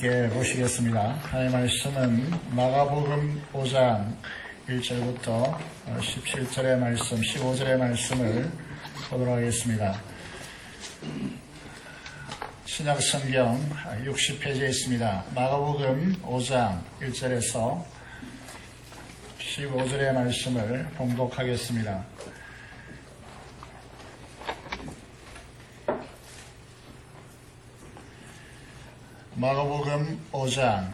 함께 보시겠습니다. 하나님의 말씀은 마가복음 5장 1절부터 17절의 말씀, 15절의 말씀을 보도록 하겠습니다. 신약성경 60페이지에 있습니다. 마가복음 5장 1절에서 15절의 말씀을 봉독하겠습니다. 마가복음 5장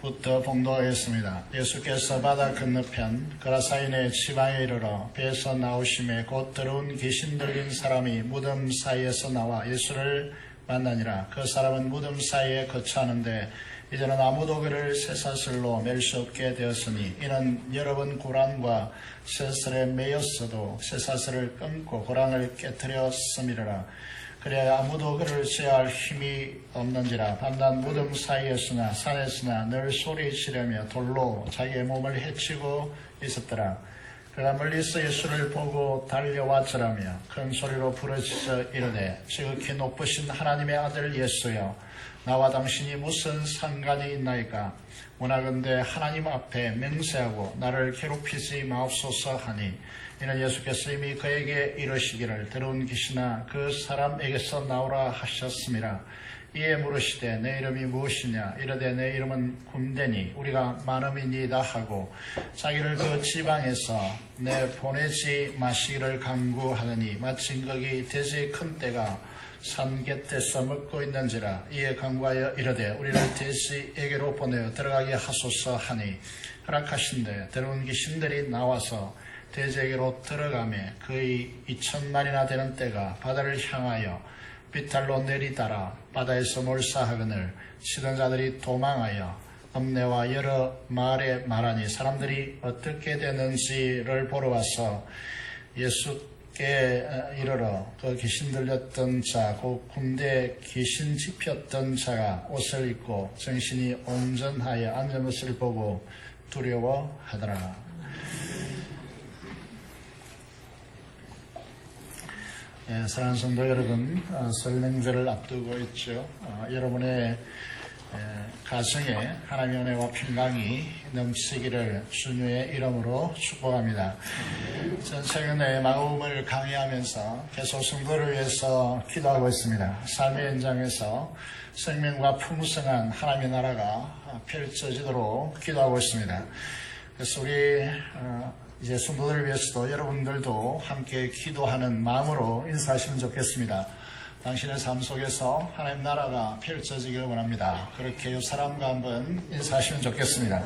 1절부터 봉독하겠습니다. 예수께서 바다 건너편 그라사인의 지방에 이르러 배에서 나오심에 곧 더러운 귀신 들린 사람이 무덤 사이에서 나와 예수를 만나니라. 그 사람은 무덤 사이에 거처하는데 이제는 아무도 그를 쇠사슬로 맬 수 없게 되었으니 이는 여러 번 고랑과 쇠사슬에 매였어도 쇠사슬을 끊고 고랑을 깨뜨렸음이라. 그래야 아무도 그를 제어할 힘이 없는지라. 밤낮 무덤 사이에서나 산에서나 늘 소리치려며 돌로 자기의 몸을 해치고 있었더라. 그가 멀리서 예수를 보고 달려왔더라며 큰 소리로 부르짖어 이르되 지극히 높으신 하나님의 아들 예수여, 나와 당신이 무슨 상관이 있나이까? 원하건대 하나님 앞에 맹세하고 나를 괴롭히지 마옵소서 하니, 이는 예수께서 이미 그에게 이르시기를 더러운 귀신아 그 사람에게서 나오라 하셨음이라. 이에 물으시되 내 이름이 무엇이냐? 이르되 내 이름은 군대니 우리가 많음이니이다 하고 자기를 그 지방에서 내 보내지 마시기를 간구하더니 마침 거기 돼지 큰 떼가 산 곁에서 먹고 있는지라. 이에 간구하여 이르되 우리를 돼지에게로 보내어 들어가게 하소서 하니, 허락하신대 더러운 귀신들이 나와서 돼지에게로 들어가매 거의 2,000마리나 되는 떼가 바다를 향하여 비탈로 내리따라 바다에서 몰사하거늘 치던 자들이 도망하여 읍내와 여러 마을에 말하니, 사람들이 어떻게 되는지를 보러 와서 예수께 이르러 그 귀신 들렸던 자, 그 군대 귀신 집혔던 자가 옷을 입고 정신이 온전하여 앉은 것을 보고 두려워하더라. 사랑하는 성도 여러분, 설 명절을 앞두고 있죠. 여러분의 가정에 하나님의 은혜와 평강이 넘치기를 주님의 이름으로 축복합니다. 전 최근에 마가복음을 강의하면서 계속 성도를 위해서 기도하고 있습니다. 삶의 현장에서 생명과 풍성한 하나님의 나라가 펼쳐지도록 기도하고 있습니다. 그래서 우리 이제 성도들을 위해서도 여러분들도 함께 기도하는 마음으로 인사하시면 좋겠습니다. 당신의 삶 속에서 하나님 나라가 펼쳐지기를 원합니다. 그렇게 옆 사람과 한번 인사하시면 좋겠습니다.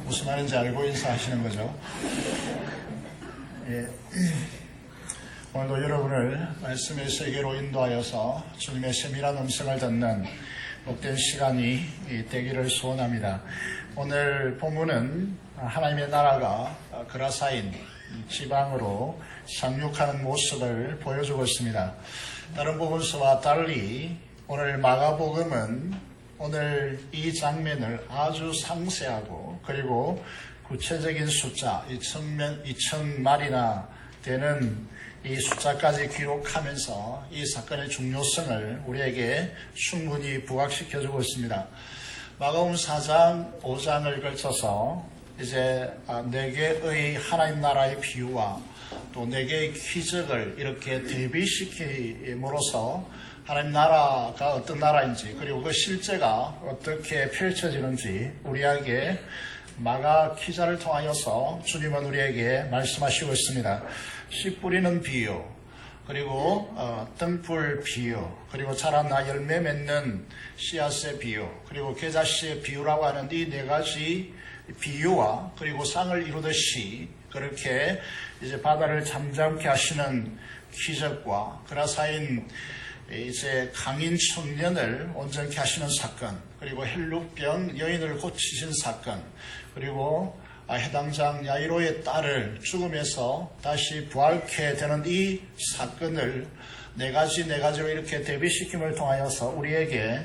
무슨 말인지 알고 인사하시는 거죠? 오늘도 여러분을 말씀의 세계로 인도하여서 주님의 세밀한 음성을 듣는 복된 시간이 되기를 소원합니다. 오늘 본문은 하나님의 나라가 그라사인 지방으로 상륙하는 모습을 보여주고 있습니다. 다른 복음서와 달리 오늘 마가복음은 오늘 이 장면을 아주 상세하고 그리고 구체적인 숫자 2,000마리나 되는 이 숫자까지 기록하면서 이 사건의 중요성을 우리에게 충분히 부각시켜주고 있습니다. 마가복음 4장, 5장을 걸쳐서 이제 4개의 하나님 나라의 비유와 또 4개의 기적을 이렇게 대비시킴으로써 하나님 나라가 어떤 나라인지 그리고 그 실제가 어떻게 펼쳐지는지 우리에게 마가 기자를 통하여서 주님은 우리에게 말씀하시고 있습니다. 씨 뿌리는 비유, 그리고 등불 비유, 그리고 자라나 열매 맺는 씨앗의 비유, 그리고 계자씨의 비유라고 하는 이 4가지 비유와 그리고 쌍을 이루듯이 그렇게 이제 바다를 잠잠케 하시는 기적과 그라사인 이제 강인 청년을 온전케 하시는 사건, 그리고 헬룻병 여인을 고치신 사건, 그리고 해당장 야이로의 딸을 죽음에서 다시 부활케 되는 이 사건을 4가지로 이렇게 대비시킴을 통하여서 우리에게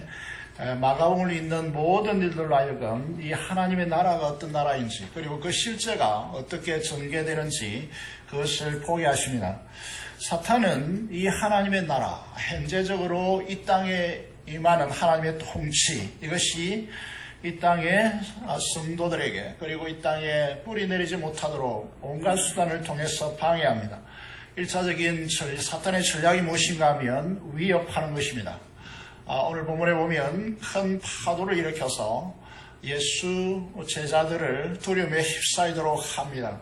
마가복음을 읽는 모든 일들로 하여금 이 하나님의 나라가 어떤 나라인지 그리고 그 실제가 어떻게 전개되는지 그것을 보게 하십니다. 사탄은 이 하나님의 나라, 현재적으로 이 땅에 임하는 하나님의 통치, 이것이 이 땅의 성도들에게 그리고 이 땅에 뿌리 내리지 못하도록 온갖 수단을 통해서 방해합니다. 1차적인 사탄의 전략이 무엇인가 하면 위협하는 것입니다. 오늘 본문에 보면 큰 파도를 일으켜서 예수 제자들을 두려움에 휩싸이도록 합니다.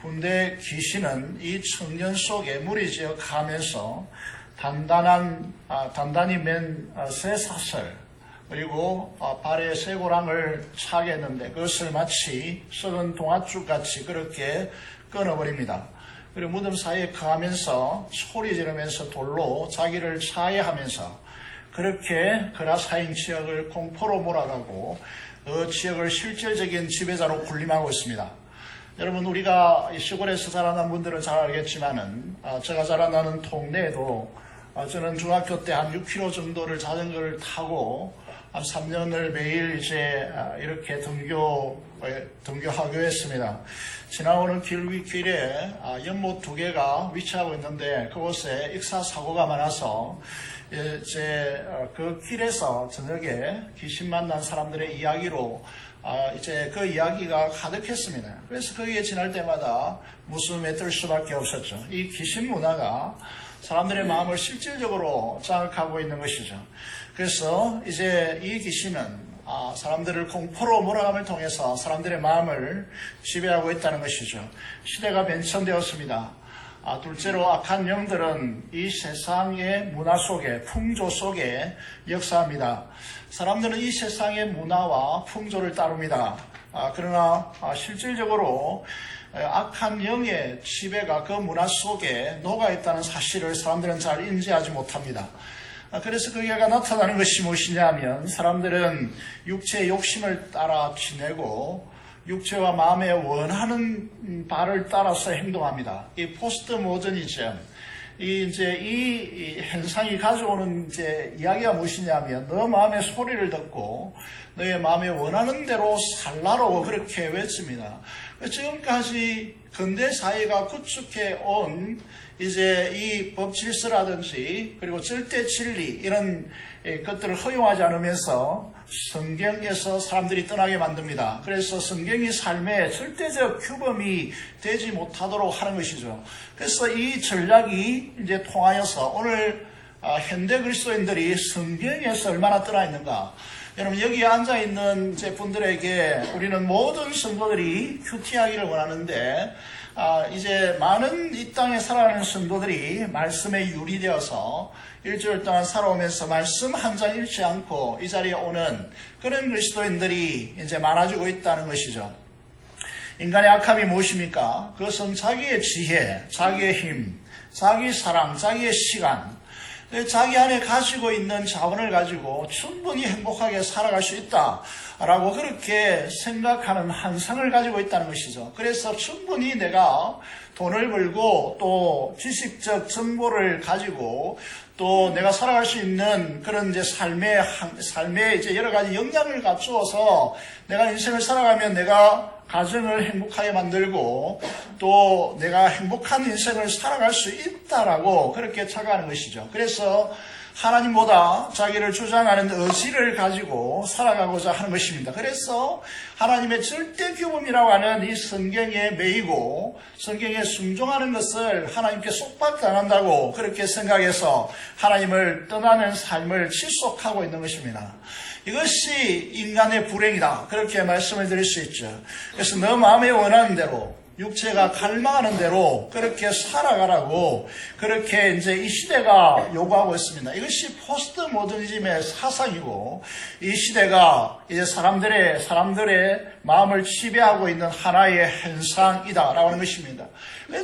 근데 귀신은 이 청년 속에 무리지어 가면서 단단히 맨 쇠사슬 그리고 발에 쇠고랑을 차게 했는데 그것을 마치 썩은 동아줄같이 그렇게 끊어버립니다. 그리고 무덤 사이에 거하면서 소리 지르면서 돌로 자기를 차해하면서 그렇게 그라사인 지역을 공포로 몰아가고 그 지역을 실질적인 지배자로 군림하고 있습니다. 여러분, 우리가 시골에서 자라난 분들은 잘 알겠지만은 제가 자라나는 동네에도 저는 중학교 때 한 6km 정도를 자전거를 타고 한 3년을 매일 이제 이렇게 등교하기로 했습니다. 지나오는 길에 연못 2개가 위치하고 있는데 그곳에 익사사고가 많아서 이제 그 길에서 저녁에 귀신 만난 사람들의 이야기로 이제 그 이야기가 가득했습니다. 그래서 거기에 지날 때마다 웃음에 뜰 수밖에 없었죠. 이 귀신 문화가 사람들의 마음을 실질적으로 장악하고 있는 것이죠. 그래서 이제 이 귀신은 사람들을 공포로 몰아감을 통해서 사람들의 마음을 지배하고 있다는 것이죠. 시대가 변천되었습니다. 둘째로 악한 영들은 이 세상의 문화 속에, 풍조 속에 역사합니다. 사람들은 이 세상의 문화와 풍조를 따릅니다. 그러나 실질적으로 악한 영의 지배가 그 문화 속에 녹아있다는 사실을 사람들은 잘 인지하지 못합니다. 그래서 그 결과 나타나는 것이 무엇이냐 하면 사람들은 육체의 욕심을 따라 지내고 육체와 마음에 원하는 바를 따라서 행동합니다. 이 포스트 모더니즘, 이 현상이 가져오는 이야기가 무엇이냐면 너 마음의 소리를 듣고 너의 마음에 원하는 대로 살라고 그렇게 외칩니다. 지금까지 근대 사회가 구축해 온 이 법 질서라든지 그리고 절대 진리 이런 것들을 허용하지 않으면서 성경에서 사람들이 떠나게 만듭니다. 그래서 성경이 삶의 절대적 규범이 되지 못하도록 하는 것이죠. 그래서 이 전략이 이제 통하여서 오늘 현대 그리스도인들이 성경에서 얼마나 떠나 있는가. 여러분, 여기에 앉아있는 분들에게 우리는 모든 성도들이 큐티하기를 원하는데 이제 많은 이 땅에 살아가는 성도들이 말씀에 유리되어서 일주일 동안 살아오면서 말씀 한 장 잃지 않고 이 자리에 오는 그런 그리스도인들이 이제 많아지고 있다는 것이죠. 인간의 악함이 무엇입니까? 그것은 자기의 지혜, 자기의 힘, 자기 사랑, 자기의 시간, 자기 안에 가지고 있는 자원을 가지고 충분히 행복하게 살아갈 수 있다라고 그렇게 생각하는 환상을 가지고 있다는 것이죠. 그래서 충분히 내가 돈을 벌고 또 지식적 정보를 가지고 또 내가 살아갈 수 있는 그런 삶의 이제 여러 가지 역량을 갖추어서 내가 인생을 살아가면 내가 가정을 행복하게 만들고 또 내가 행복한 인생을 살아갈 수 있다라고 그렇게 착각하는 것이죠. 그래서 하나님보다 자기를 주장하는 의지를 가지고 살아가고자 하는 것입니다. 그래서 하나님의 절대 규범이라고 하는 이 성경에 매이고 성경에 순종하는 것을 하나님께 속박도 안 한다고 그렇게 생각해서 하나님을 떠나는 삶을 지속하고 있는 것입니다. 이것이 인간의 불행이다. 그렇게 말씀을 드릴 수 있죠. 그래서 너 마음에 원하는 대로 육체가 갈망하는 대로 그렇게 살아가라고 그렇게 이제 이 시대가 요구하고 있습니다. 이것이 포스트 모더니즘의 사상이고 이 시대가 이제 사람들의 마음을 지배하고 있는 하나의 현상이다라고 하는 것입니다.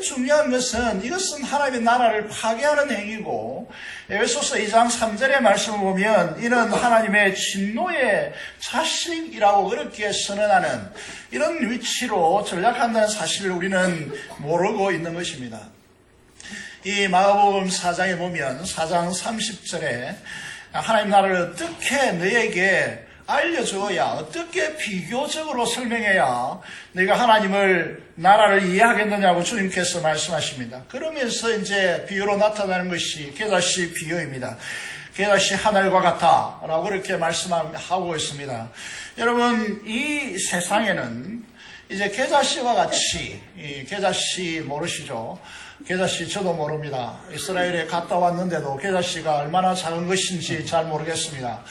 중요한 것은 이것은 하나님의 나라를 파괴하는 행위고 에베소서 2장 3절의 말씀을 보면 이는 하나님의 진노의 자식이라고 그렇게 선언하는 이런 위치로 전락한다는 사실을 우리는 모르고 있는 것입니다. 이 마가복음 4장에 보면 4장 30절에 하나님 나라를 어떻게 너에게 알려줘야, 어떻게 비교적으로 설명해야 내가 하나님을 나라를 이해하겠느냐고 주님께서 말씀하십니다. 그러면서 이제 비유로 나타나는 것이 겨자씨 비유입니다. 겨자씨 하늘과 같다 라고 그렇게 말씀하고 있습니다. 여러분, 이 세상에는 이제 겨자씨와 같이, 겨자씨 모르시죠? 겨자씨 저도 모릅니다. 이스라엘에 갔다 왔는데도 겨자씨가 얼마나 작은 것인지 잘 모르겠습니다.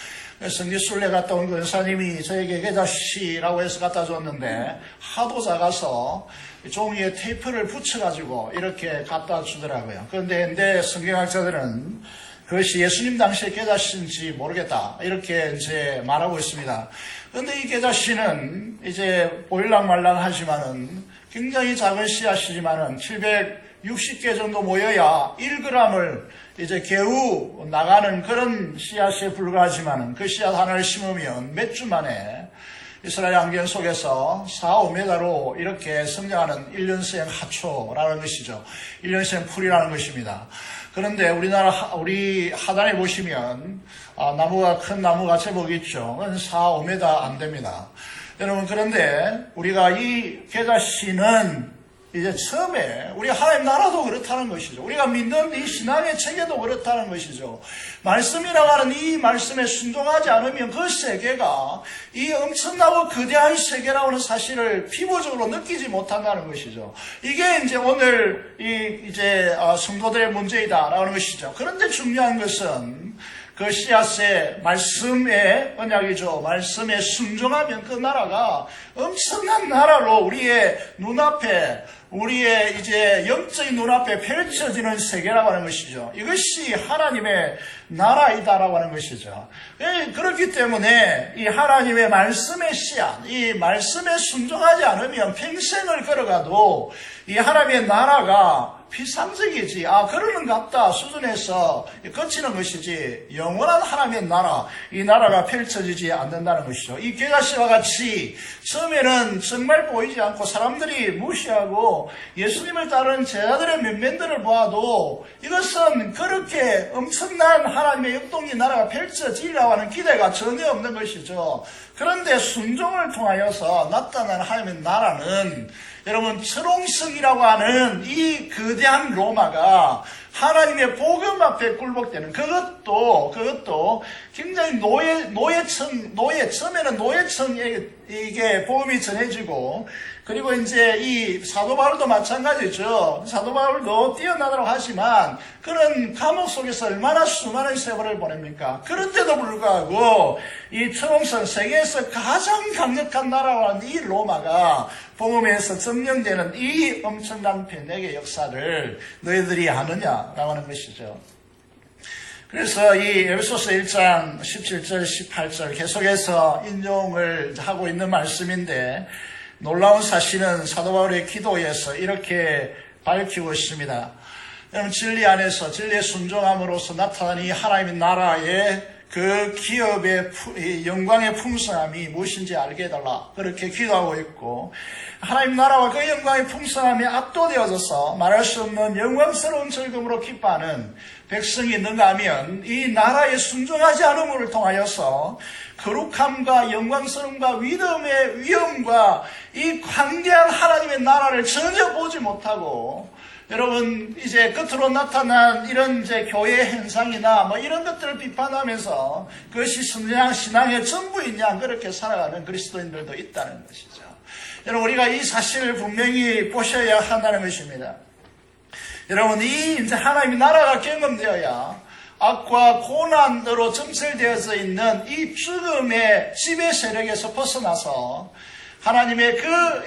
성지순례 갔다 온 권사님이 저에게 겨자씨라고 해서 갖다 줬는데 하도 작아서 종이에 테이프를 붙여가지고 이렇게 갖다 주더라고요. 그런데 성경학자들은 그것이 예수님 당시에 겨자씨인지 모르겠다 이렇게 이제 말하고 있습니다. 그런데 이 겨자씨는 이제 보일랑말랑 하지만은 굉장히 작은 씨앗이지만은 760개 정도 모여야 1g을 이제 개우 나가는 그런 씨앗에 불과하지만은 그 씨앗 하나를 심으면 몇 주 만에 이스라엘 안경 속에서 4, 5m로 이렇게 성장하는 1년생 하초라는 것이죠. 1년생 풀이라는 것입니다. 그런데 우리 하단에 보시면 나무가 큰 나무가 제법 있죠. 그건 4, 5m 안 됩니다. 여러분, 그런데 우리가 이 겨자씨는 이제 처음에 우리 하나님 나라도 그렇다는 것이죠. 우리가 믿는 이 신앙의 체계도 그렇다는 것이죠. 말씀이라고 하는 이 말씀에 순종하지 않으면 그 세계가 이 엄청나고 거대한 세계라고 하는 사실을 피부적으로 느끼지 못한다는 것이죠. 이게 이제 오늘 이제 성도들의 문제이다라고 하는 것이죠. 그런데 중요한 것은 그 씨앗의 말씀의 언약이죠. 말씀에 순종하면 그 나라가 엄청난 나라로 우리의 눈앞에, 우리의 이제 영적인 눈앞에 펼쳐지는 세계라고 하는 것이죠. 이것이 하나님의 나라이다라고 하는 것이죠. 그렇기 때문에 이 하나님의 말씀의 씨앗, 이 말씀에 순종하지 않으면 평생을 걸어가도 이 하나님의 나라가 피상적이지, 그러는갑다 수준에서 거치는 것이지, 영원한 하나님의 나라, 이 나라가 펼쳐지지 않는다는 것이죠. 이 겨자씨와 같이 처음에는 정말 보이지 않고 사람들이 무시하고 예수님을 따르는 제자들의 면면들을 보아도 이것은 그렇게 엄청난 하나님의 역동기 나라가 펼쳐지리라고 하는 기대가 전혀 없는 것이죠. 그런데 순종을 통하여서 나타난 하나님의 나라는 여러분, 철옹성이라고 하는 이 거대한 로마가 하나님의 복음 앞에 굴복되는 그것도 굉장히 처음에는 노예청에게 복음이 전해지고, 그리고 이제 이 사도 바울도 마찬가지죠. 사도 바울도 뛰어나도록 하지만 그런 감옥 속에서 얼마나 수많은 세월을 보냅니까? 그런데도 불구하고 이 철옹성, 세계에서 가장 강력한 나라와 이 로마가 복음에서 점령되는 이 엄청난 변혁의 역사를 너희들이 아느냐라고 하는 것이죠. 그래서 이 에베소서 1장 17절, 18절 계속해서 인용을 하고 있는 말씀인데, 놀라운 사실은 사도 바울의 기도에서 이렇게 밝히고 있습니다. 여러분, 진리 안에서 진리에 순종함으로써 나타난 이 하나님의 나라의 그 기업의 영광의 풍성함이 무엇인지 알게 해달라, 그렇게 기도하고 있고, 하나님 나라와 그 영광의 풍성함이 압도되어져서 말할 수 없는 영광스러운 즐거움으로 기뻐하는 백성이 있는가 하면 이 나라에 순종하지 않음을 통하여서 거룩함과 영광스러움과 위엄의 위엄과 이 광대한 하나님의 나라를 전혀 보지 못하고, 여러분, 이제 겉으로 나타난 이런 이제 교회 현상이나 뭐 이런 것들을 비판하면서 그것이 신앙의 전부이냐, 그렇게 살아가는 그리스도인들도 있다는 것이죠. 여러분, 우리가 이 사실을 분명히 보셔야 한다는 것입니다. 여러분, 이 이제 하나님의 나라가 경험되어야 악과 고난으로 점철되어져 있는 이 죽음의 지배 세력에서 벗어나서 하나님의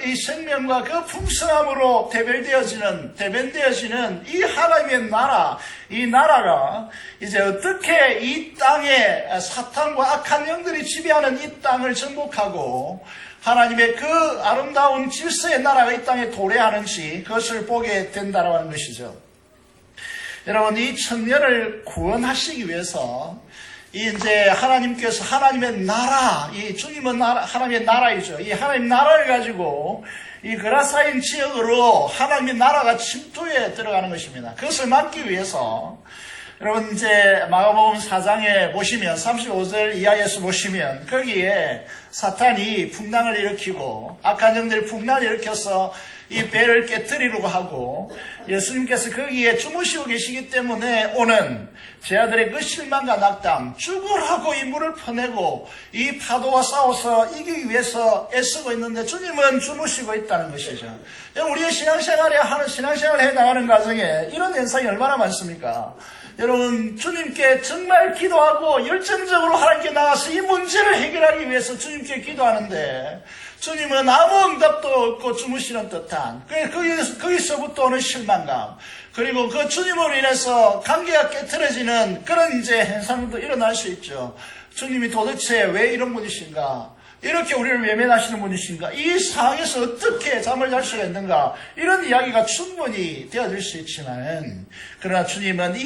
이 생명과 그 풍성함으로 대변되어지는 이 하나님의 나라, 이 나라가 이제 어떻게 이 땅에 사탄과 악한 영들이 지배하는 이 땅을 정복하고 하나님의 그 아름다운 질서의 나라가 이 땅에 도래하는지 그것을 보게 된다고 하는 것이죠. 여러분, 이 청년을 구원하시기 위해서 이제 하나님께서 하나님의 나라, 이 주님은 하나님의 나라이죠. 이 하나님 나라를 가지고 이 그라사인 지역으로 하나님의 나라가 침투에 들어가는 것입니다. 그것을 막기 위해서 여러분 이제 마가복음 4장에 보시면 35절 이하에서 보시면 거기에 사탄이 풍랑을 일으키고 악한 영들이 풍랑을 일으켜서 이 배를 깨뜨리려고 하고 예수님께서 거기에 주무시고 계시기 때문에 오는 제 아들의 그 실망과 낙담, 죽으라고 이 물을 퍼내고 이 파도와 싸워서 이기기 위해서 애쓰고 있는데 주님은 주무시고 있다는 것이죠. 우리의 신앙생활을 해나가는 과정에 이런 현상이 얼마나 많습니까? 여러분, 주님께 정말 기도하고 열정적으로 하나님께 나가서 이 문제를 해결하기 위해서 주님께 기도하는데 주님은 아무 응답도 없고 주무시는 듯한 거기서부터 오는 실망감, 그리고 그 주님으로 인해서 관계가 깨트려지는 그런 이제 현상도 일어날 수 있죠. 주님이 도대체 왜 이런 분이신가? 이렇게 우리를 외면하시는 분이신가? 이 상황에서 어떻게 잠을 잘 수가 있는가? 이런 이야기가 충분히 되어질 수 있지만, 그러나 주님은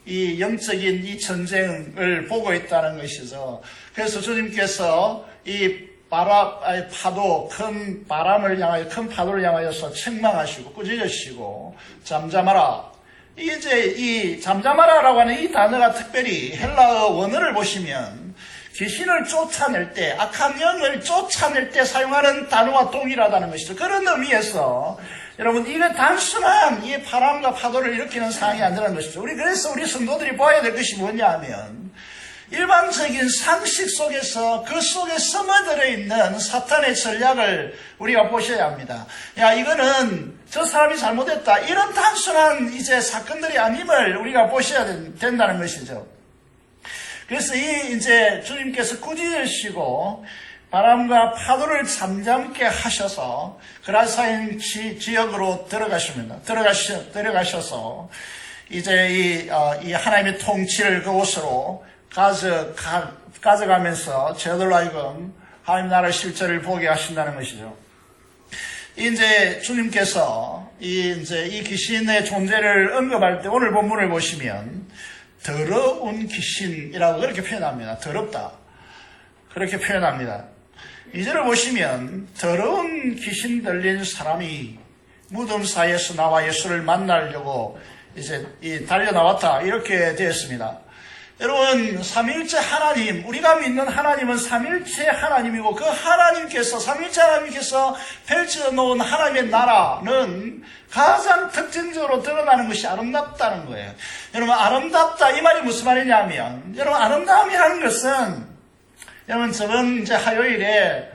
이 영적인 이 전쟁을 보고 있다는 것이죠. 그래서 주님께서 이 파도, 큰 바람을 향하여, 큰 파도를 향하여서 책망하시고, 꾸짖으시고, 잠잠하라. 이제 이 잠잠하라라고 하는 이 단어가 특별히 헬라어 원어를 보시면, 귀신을 쫓아낼 때, 악한 영을 쫓아낼 때 사용하는 단어와 동일하다는 것이죠. 그런 의미에서, 여러분, 이게 단순한 이 바람과 파도를 일으키는 상황이 아니라는 것이죠. 그래서 우리 성도들이 봐야 될 것이 뭐냐 하면, 일반적인 상식 속에서 그 속에 숨어들어 있는 사탄의 전략을 우리가 보셔야 합니다. 야, 이거는 저 사람이 잘못했다. 이런 단순한 이제 사건들이 아님을 우리가 보셔야 된다는 것이죠. 그래서 이제 주님께서 꾸짖으시고 바람과 파도를 잠잠게 하셔서 그라사인 지역으로 들어가셔서 이제 이 하나님의 통치를 그곳으로 가져가면서 저들로 하여금 하나님 나라의 실제를 보게 하신다는 것이죠. 이제 주님께서 이 귀신의 존재를 언급할 때 오늘 본문을 보시면 더러운 귀신이라고 그렇게 표현합니다. 더럽다. 그렇게 표현합니다. 2절을 보시면 더러운 귀신 들린 사람이 무덤 사이에서 나와 예수를 만나려고 이제 달려 나왔다. 이렇게 되었습니다. 여러분, 삼위일체 하나님, 우리가 믿는 하나님은 삼위일체 하나님이고 그 삼위일체 하나님께서 펼쳐놓은 하나님의 나라는 가장 특징적으로 드러나는 것이 아름답다는 거예요. 여러분, 아름답다, 이 말이 무슨 말이냐면, 여러분, 아름다움이라는 것은, 여러분, 저번 이제 화요일에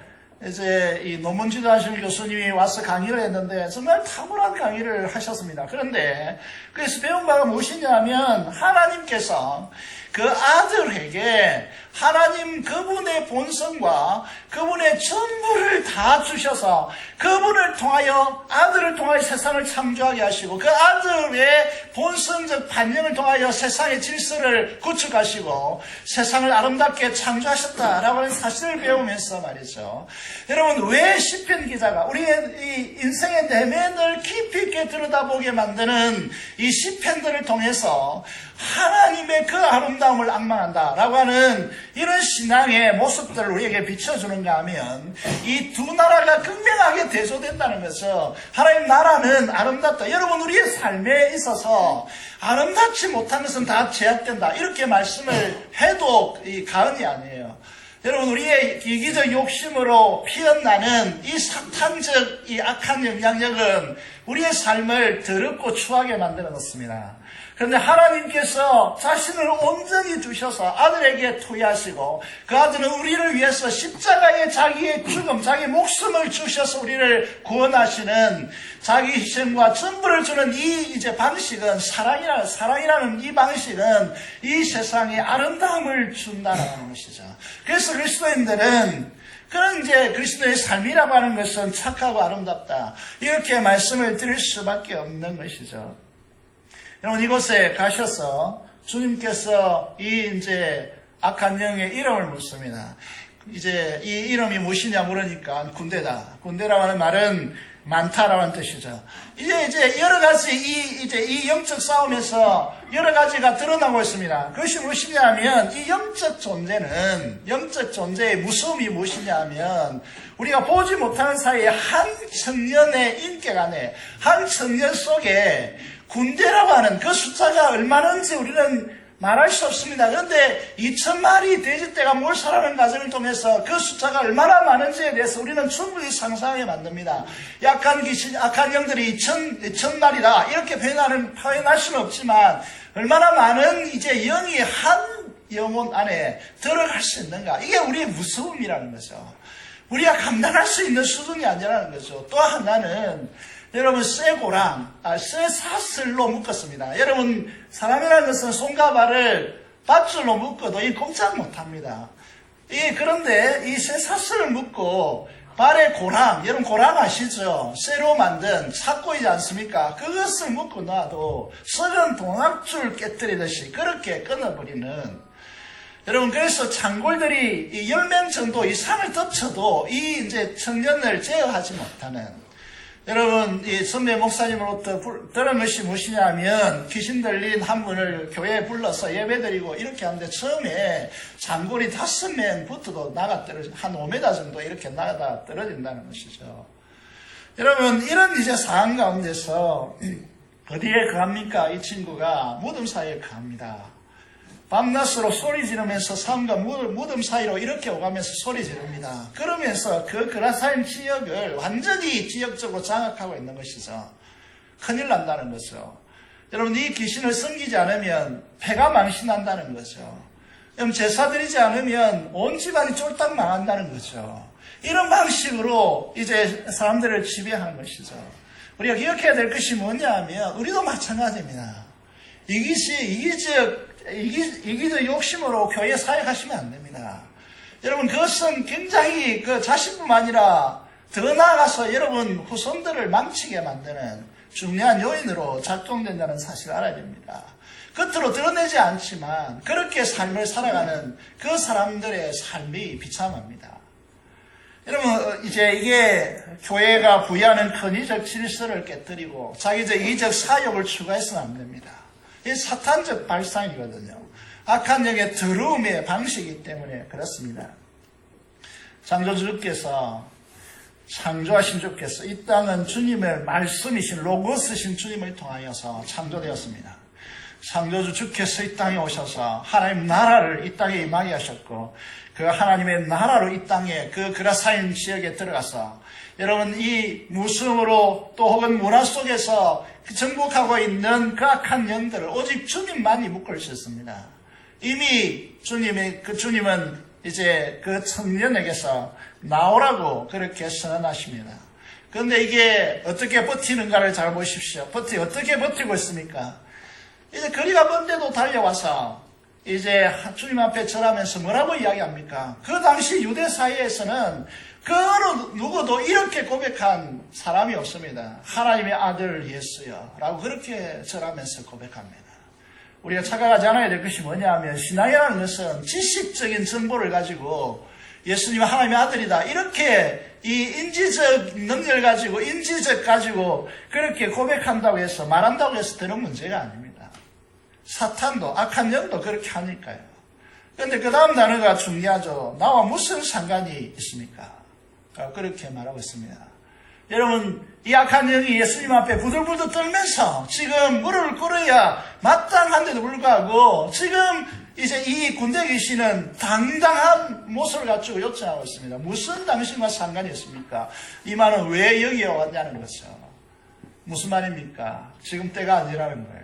이제 이 논문지도 하시는 교수님이 와서 강의를 했는데 정말 탁월한 강의를 하셨습니다. 그런데 그래서 배운 바가 무엇이냐면 하나님께서 그 아들에게 하나님 그분의 본성과 그분의 전부를 다 주셔서 그분을 통하여 아들을 통하여 세상을 창조하게 하시고 그 아들의 본성적 반영을 통하여 세상의 질서를 구축하시고 세상을 아름답게 창조하셨다라고 하는 사실을 배우면서 말이죠. 여러분, 왜 시편 기자가 우리의 이 인생의 내면을 깊이 있게 들여다보게 만드는 이 시편들을 통해서 하나님의 그 아름다움을 앙망한다라고 하는 이런 신앙의 모습들을 우리에게 비춰주는가 하면 이 두 나라가 극명하게 대조된다는 것은 하나님 나라는 아름답다. 여러분, 우리의 삶에 있어서 아름답지 못한 것은 다 제약된다. 이렇게 말씀을 해도 이 가언이 아니에요. 여러분, 우리의 이기적 욕심으로 피어나는 이 사탄적 이 악한 영향력은 우리의 삶을 더럽고 추하게 만들어 놓습니다. 그런데 하나님께서 자신을 온전히 주셔서 아들에게 투여하시고 그 아들은 우리를 위해서 십자가에 자기의 죽음, 자기 목숨을 주셔서 우리를 구원하시는 자기 희생과 전부를 주는 이 이제 방식은 사랑이라는 이 방식은 이 세상에 아름다움을 준다는 것이죠. 그래서 그리스도인들은 그런 이제 그리스도의 삶이라고 하는 것은 착하고 아름답다. 이렇게 말씀을 드릴 수밖에 없는 것이죠. 여러분, 이곳에 가셔서 주님께서 이 이제 악한 영의 이름을 묻습니다. 이제 이 이름이 무엇이냐 물으니까 군대다. 군대라고 하는 말은 많다라는 뜻이죠. 이제 여러 가지 이 영적 싸움에서 여러 가지가 드러나고 있습니다. 그것이 무엇이냐 하면 이 영적 존재의 무서움이 무엇이냐 하면 우리가 보지 못하는 사이에 한 청년의 인격 안에 한 청년 속에 군대라고 하는 그 숫자가 얼마는지 우리는 말할 수 없습니다. 그런데 2,000마리 돼지떼가 몰살하는 과정을 통해서 그 숫자가 얼마나 많은지에 대해서 우리는 충분히 상상하게 만듭니다. 약한 귀신, 악한 영들이 2,000마리다 이렇게 표현할 수는 없지만 얼마나 많은 이제 영이 한 영혼 안에 들어갈 수 있는가. 이게 우리의 무서움이라는 거죠. 우리가 감당할 수 있는 수준이 아니라는 거죠. 또 하나는 여러분 쇠고랑, 쇠사슬로 묶었습니다. 여러분 사람이라는 것은 손과 발을 밧줄로 묶어도 이 꼼짝 못합니다. 그런데 이 쇠사슬을 묶고 발에 고랑, 여러분 고랑 아시죠? 쇠로 만든 착고이지 않습니까? 그것을 묶고 놔도 썩은 동학줄 깨뜨리듯이 그렇게 끊어버리는, 여러분 그래서 창골들이 10명 정도 이상을 덮쳐도 이 이제 청년을 제어하지 못하는, 여러분 이 선배 목사님으로부터 들은 것이 무엇이냐면 귀신 들린 한 분을 교회에 불러서 예배드리고 이렇게 하는데 처음에 장골이 5명부터도 나가 떨어져 한 5m 정도 이렇게 나가 떨어진다는 것이죠. 여러분 이런 이제 상황 가운데서 어디에 거합니까? 이 친구가 무덤 사이에 거합니다. 밤낮으로 소리 지르면서 삶과 무덤 사이로 이렇게 오가면서 소리 지릅니다. 그러면서 그 그라사임 지역을 완전히 지역적으로 장악하고 있는 것이죠. 큰일 난다는 거죠. 여러분 이 귀신을 섬기지 않으면 패가 망신한다는 거죠. 여러분 제사 드리지 않으면 온 집안이 쫄딱 망한다는 거죠. 이런 방식으로 이제 사람들을 지배하는 것이죠. 우리가 기억해야 될 것이 뭐냐 하면 우리도 마찬가지입니다. 이기적 욕심으로 교회 사역하시면 안 됩니다. 여러분 그것은 굉장히 그 자신뿐만 아니라 더 나아가서 여러분 후손들을 망치게 만드는 중요한 요인으로 작동된다는 사실을 알아야 됩니다. 겉으로 드러내지 않지만 그렇게 삶을 살아가는 그 사람들의 삶이 비참합니다. 여러분 이제 이게 교회가 부여하는 권위적 질서를 깨뜨리고 자기적 이기적 사욕을 추구해서는 안 됩니다. 이 사탄적 발상이거든요. 악한 영의 더러움의 방식이기 때문에 그렇습니다. 창조주께서 창조하신 주께서 이 땅은 주님의 말씀이신 로고스신 주님을 통하여서 창조되었습니다. 창조주 주께서 이 땅에 오셔서 하나님 나라를 이 땅에 임하게 하셨고 그 하나님의 나라로 이 땅에 그 그라사인 지역에 들어가서 여러분 이 무승으로 또 혹은 문화 속에서 정복하고 있는 그 악한 영들을 오직 주님만이 묶을 수 있습니다. 이미 주님은 이제 그 청년에게서 나오라고 그렇게 선언하십니다. 그런데 이게 어떻게 버티는가를 잘 보십시오. 어떻게 버티고 있습니까? 이제 거리가 먼데도 달려와서 이제 주님 앞에 절하면서 뭐라고 이야기합니까? 그 당시 유대 사회에서는 그 어느 누구도 이렇게 고백한 사람이 없습니다. 하나님의 아들 예수여 라고 그렇게 절하면서 고백합니다. 우리가 착각하지 않아야 될 것이 뭐냐 하면 신앙이라는 것은 지식적인 정보를 가지고 예수님은 하나님의 아들이다 이렇게 이 인지적 능력을 가지고 인지적 가지고 그렇게 고백한다고 해서 말한다고 해서 되는 문제가 아닙니다. 사탄도 악한 영도 그렇게 하니까요. 그런데 그 다음 단어가 중요하죠. 나와 무슨 상관이 있습니까? 그렇게 말하고 있습니다. 여러분 이 악한 영이 예수님 앞에 부들부들 떨면서 지금 무릎을 꿇어야 마땅한데도 불구하고 지금 이제 이 군대 귀신은 당당한 모습을 갖추고 요청하고 있습니다. 무슨 당신과 상관이 있습니까? 이 말은 왜 여기에 왔냐는 거죠. 무슨 말입니까? 지금 때가 아니라는 거예요.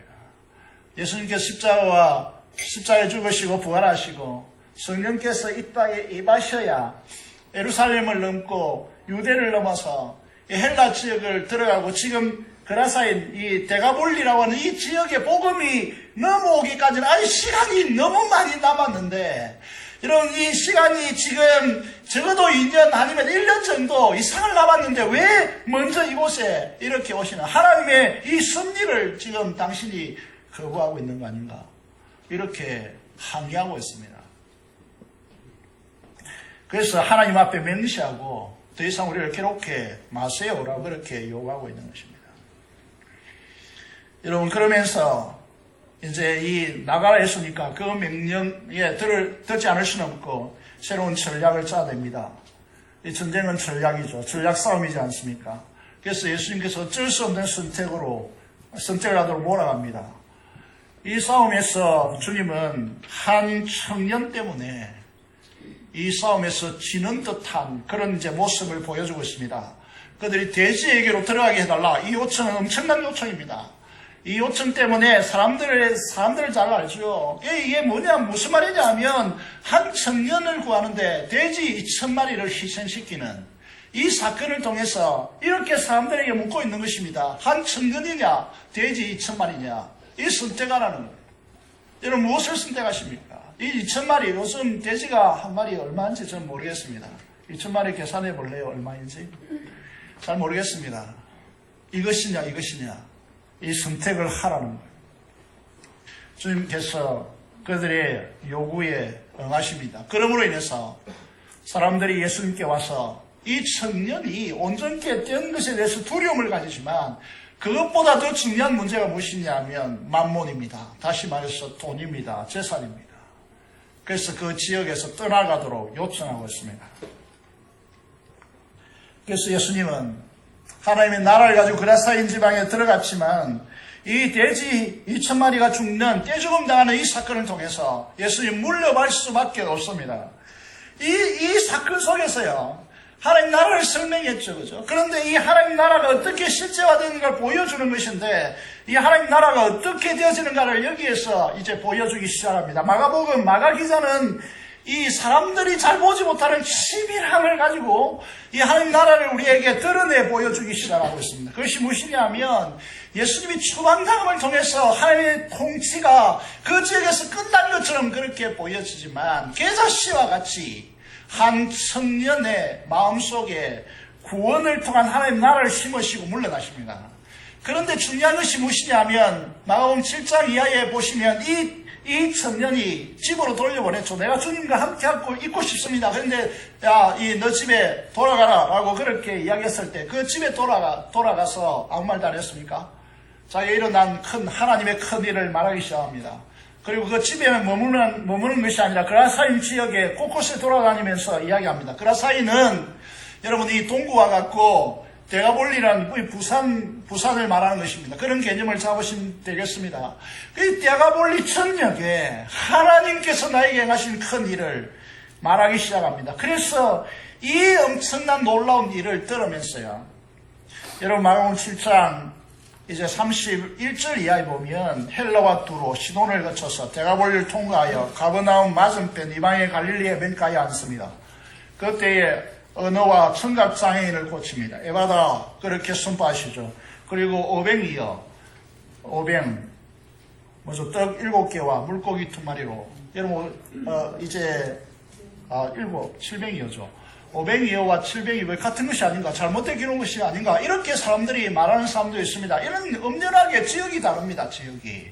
예수님께서 십자가에 죽으시고 부활하시고 성령께서 이 땅에 임하셔야 예루살렘을 넘고 유대를 넘어서 헬라 지역을 들어가고 지금 그라사인 이 데가볼리라고 하는 이 지역의 복음이 넘어오기까지는 아직 시간이 너무 많이 남았는데 여러분 이 시간이 지금 적어도 2년 아니면 1년 정도 이상을 남았는데 왜 먼저 이곳에 이렇게 오시나? 하나님의 이 섭리를 지금 당신이 거부하고 있는 거 아닌가? 이렇게 항의하고 있습니다. 그래서 하나님 앞에 맹세하고 더 이상 우리를 괴롭게 마세요라고 그렇게 요구하고 있는 것입니다. 여러분 그러면서 이제 이 나가라 했으니까 그 명령에 듣지 않을 수는 없고 새로운 전략을 짜야 됩니다. 이 전쟁은 전략이죠. 전략 싸움이지 않습니까? 그래서 예수님께서 어쩔 수 없는 선택으로 선택을 하도록 몰아갑니다. 이 싸움에서 주님은 한 청년 때문에 이 싸움에서 지는 듯한 그런 이제 모습을 보여주고 있습니다. 그들이 돼지에게로 들어가게 해달라. 이 요청은 엄청난 요청입니다. 이 요청 때문에 사람들을 잘 알죠. 이게 뭐냐, 무슨 말이냐 하면 한 청년을 구하는데 돼지 2,000마리를 희생시키는 이 사건을 통해서 이렇게 사람들에게 묻고 있는 것입니다. 한 청년이냐, 돼지 2,000마리냐, 이 선택하라는 거예요. 여러분 무엇을 선택하십니까? 이 2,000마리, 요즘 돼지가 한 마리 얼마인지 저는 모르겠습니다. 2,000마리 계산해 볼래요? 얼마인지? 잘 모르겠습니다. 이것이냐, 이 선택을 하라는 거예요. 주님께서 그들의 요구에 응하십니다. 그러므로 인해서 사람들이 예수님께 와서 이 청년이 온전케 된 것에 대해서 두려움을 가지지만 그것보다 더 중요한 문제가 무엇이냐 하면 만몬입니다. 다시 말해서 돈입니다. 재산입니다. 그래서 그 지역에서 떠나가도록 요청하고 있습니다. 그래서 예수님은 하나님의 나라를 가지고 그라사인 지방에 들어갔지만 이 돼지 2,000마리가 죽는 떼죽음 당하는 이 사건을 통해서 예수님 물려갈 수밖에 없습니다. 이 사건 속에서요, 하나님 나라를 설명했죠, 그죠? 그런데 이 하나님 나라가 어떻게 실제화되는가를 보여주는 것인데, 이 하나님 나라가 어떻게 되어지는가를 여기에서 이제 보여주기 시작합니다. 마가복음, 마가 기자는 이 사람들이 잘 보지 못하는 치밀함을 가지고 이 하나님 나라를 우리에게 드러내 보여주기 시작하고 있습니다. 그것이 무엇이냐면 예수님이 추방당함을 통해서 하나님의 통치가 그 지역에서 끝난 것처럼 그렇게 보여지지만 계자씨와 같이 한 청년의 마음속에 구원을 통한 하나님 나라를 심으시고 물러나십니다. 그런데 중요한 것이 무엇이냐면 마가복음 7장 이하에 보시면 이 청년이 집으로 돌려보냈죠. 내가 주님과 함께 있고 싶습니다. 그런데 너 집에 돌아가라 라고 그렇게 이야기했을 때 그 집에 돌아가서 아무 말도 안 했습니까? 자기가 일어난 하나님의 큰 일을 말하기 시작합니다. 그리고 그 집에 머무는 것이 아니라 그라사인 지역에 곳곳에 돌아다니면서 이야기합니다. 그라사인은 여러분 이 동구와 같고 데가볼리라는 부산을 말하는 것입니다. 그런 개념을 잡으시면 되겠습니다. 이 데가볼리 전역에 하나님께서 나에게 행하신 큰 일을 말하기 시작합니다. 그래서 이 엄청난 놀라운 일을 들으면서요, 여러분 마가복음 7장 이제 31절 이하에 보면 헬라와 두로 시돈을 거쳐서 데가볼리를 통과하여 가버나움 맞은편 이방의 갈릴리의 맨가에 앉습니다. 그때에 언어와 청각 장애인을 고칩니다. 에바다 그렇게 선포하시죠. 그리고 오병이어 떡 7개와 물고기 2마리로 여러분 이제 7병이어죠. 오병이어와 7병이 왜 같은 것이 아닌가, 잘못되게 기록한 것이 아닌가, 이렇게 사람들이 말하는 사람도 있습니다. 이런 엄연하게 지역이 다릅니다. 지역이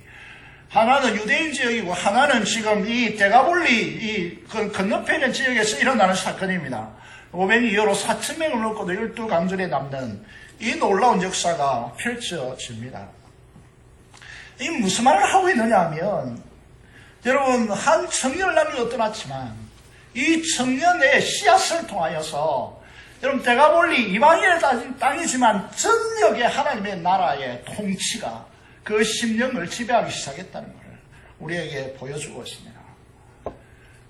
하나는 유대인 지역이고 하나는 지금 이 데가볼리 그 건너편의 지역에서 일어나는 사건입니다. 오병이어로 4,000명을 넣고도 12강절에 남는 이 놀라운 역사가 펼쳐집니다. 이 무슨 말을 하고 있느냐 하면, 여러분 한 청년을 남기고 떠났지만 이 청년의 씨앗을 통하여서 여러분 데가볼리 이방인의 땅이지만 전역의 하나님의 나라의 통치가 그 심령을 지배하기 시작했다는 것을 우리에게 보여주고 있습니다.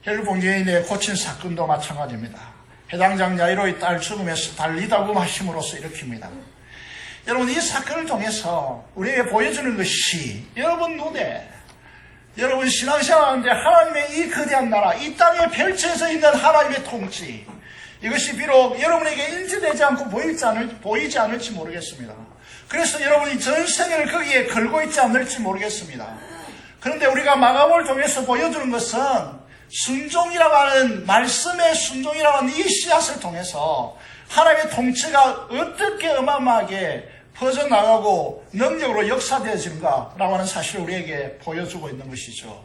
헬루봉제인의 고친 사건도 마찬가지입니다. 해당장 야이로의 딸 죽음에서 달리다고 하심으로써 일으킵니다. 여러분 이 사건을 통해서 우리에게 보여주는 것이 여러분 눈에, 여러분 신앙생활하는데 하나님의 이 거대한 나라, 이 땅에 펼쳐져 있는 하나님의 통치, 이것이 비록 여러분에게 인지되지 않고 보이지 않을지 모르겠습니다. 그래서 여러분이 전생을 거기에 걸고 있지 않을지 모르겠습니다. 그런데 우리가 마가복음을 통해서 보여주는 것은 순종이라고 하는, 말씀의 순종이라고 하는 이 씨앗을 통해서 하나님의 통치가 어떻게 어마어마하게 퍼져나가고 능력으로 역사되어지는가라고 하는 사실을 우리에게 보여주고 있는 것이죠.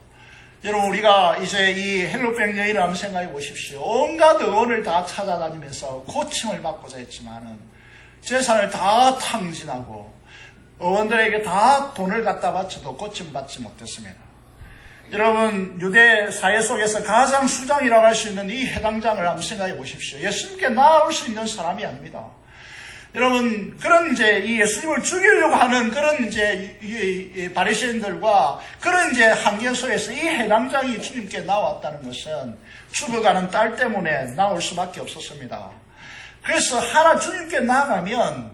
여러분 우리가 이제 이 헬로병 여인을 한번 생각해 보십시오. 온갖 의원을 다 찾아다니면서 고침을 받고자 했지만은 재산을 다 탕진하고 의원들에게 다 돈을 갖다 바쳐도 고침받지 못했습니다. 여러분 유대 사회 속에서 가장 수장이라고 할 수 있는 이 해당장을 한번 생각해 보십시오. 예수님께 나아올 수 있는 사람이 아닙니다. 여러분, 그런 이제 이 예수님을 죽이려고 하는 그런 이제 이 바리새인들과 그런 이제 환경 속에서 이 해당장이 주님께 나왔다는 것은 죽어가는 딸 때문에 나올 수밖에 없었습니다. 그래서 하나 주님께 나아가면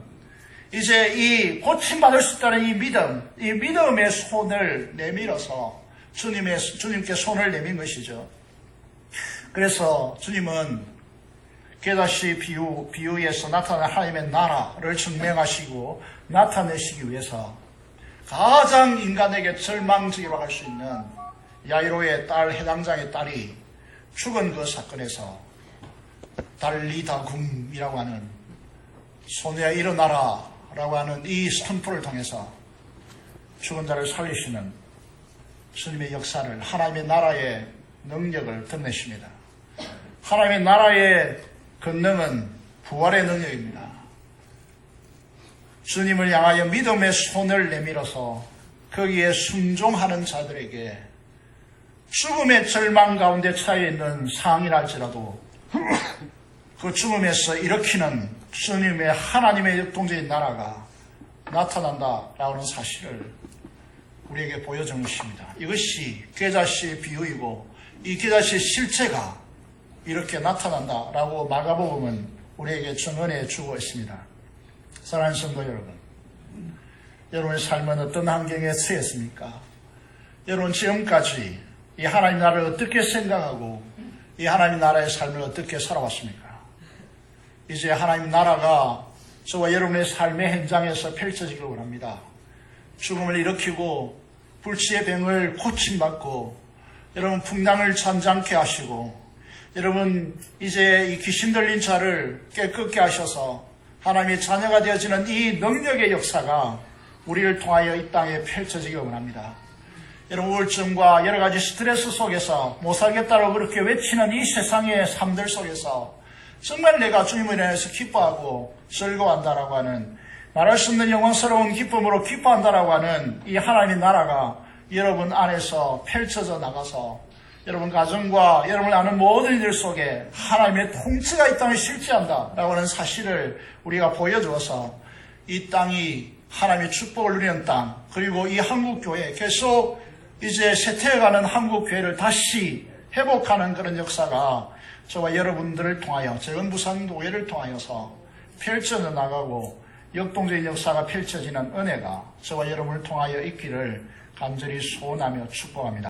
이제 이 고침받을 수 있다는 이 믿음의 손을 내밀어서 주님께 손을 내민 것이죠. 그래서 주님은 게다시 비유에서 나타난 하나님의 나라를 증명하시고 나타내시기 위해서 가장 인간에게 절망적이라고 할 수 있는 야이로의 딸, 해당장의 딸이 죽은 그 사건에서 달리다굼이라고 하는 소녀야 일어나라 라고 하는 이 선포를 통해서 죽은 자를 살리시는 주님의 역사를, 하나님의 나라의 능력을 드러내십니다. 하나님의 나라의 권능은 부활의 능력입니다. 주님을 향하여 믿음의 손을 내밀어서 거기에 순종하는 자들에게 죽음의 절망 가운데 처해 있는 상황이랄지라도 그 죽음에서 일으키는 주님의 하나님의 역동적인 나라가 나타난다라고 하는 사실을 우리에게 보여준 것입니다. 이것이 계자씨의 비유이고 이 계자씨의 실체가 이렇게 나타난다라고 마가복음은 우리에게 증언해 주고 있습니다. 사랑하는 성도 여러분, 여러분의 삶은 어떤 환경에 처했습니까? 여러분 지금까지 이 하나님 나라를 어떻게 생각하고 이 하나님 나라의 삶을 어떻게 살아왔습니까? 이제 하나님 나라가 저와 여러분의 삶의 현장에서 펼쳐지길 원합니다. 죽음을 일으키고 불치의 병을 고침받고 여러분 풍랑을 잠잠케 하시고 여러분 이제 이 귀신 들린 자를 깨끗게 하셔서 하나님의 자녀가 되어지는 이 능력의 역사가 우리를 통하여 이 땅에 펼쳐지길 원합니다. 여러분 우울증과 여러 가지 스트레스 속에서 못 살겠다고 그렇게 외치는 이 세상의 삶들 속에서 정말 내가 주님을 인해서 기뻐하고 즐거워한다라고 하는 말할 수 없는 영광스러운 기쁨으로 기뻐한다라고 하는 이 하나님의 나라가 여러분 안에서 펼쳐져 나가서 여러분 가정과 여러분을 아는 모든 일 속에 하나님의 통치가 이 땅에 실제한다라고 하는 사실을 우리가 보여주어서 이 땅이 하나님의 축복을 누리는 땅, 그리고 이 한국교회 계속 이제 쇠퇴해가는 한국교회를 다시 회복하는 그런 역사가 저와 여러분들을 통하여 재건부산교회를 통하여서 펼쳐져 나가고 역동적인 역사가 펼쳐지는 은혜가 저와 여러분을 통하여 있기를 간절히 소원하며 축복합니다.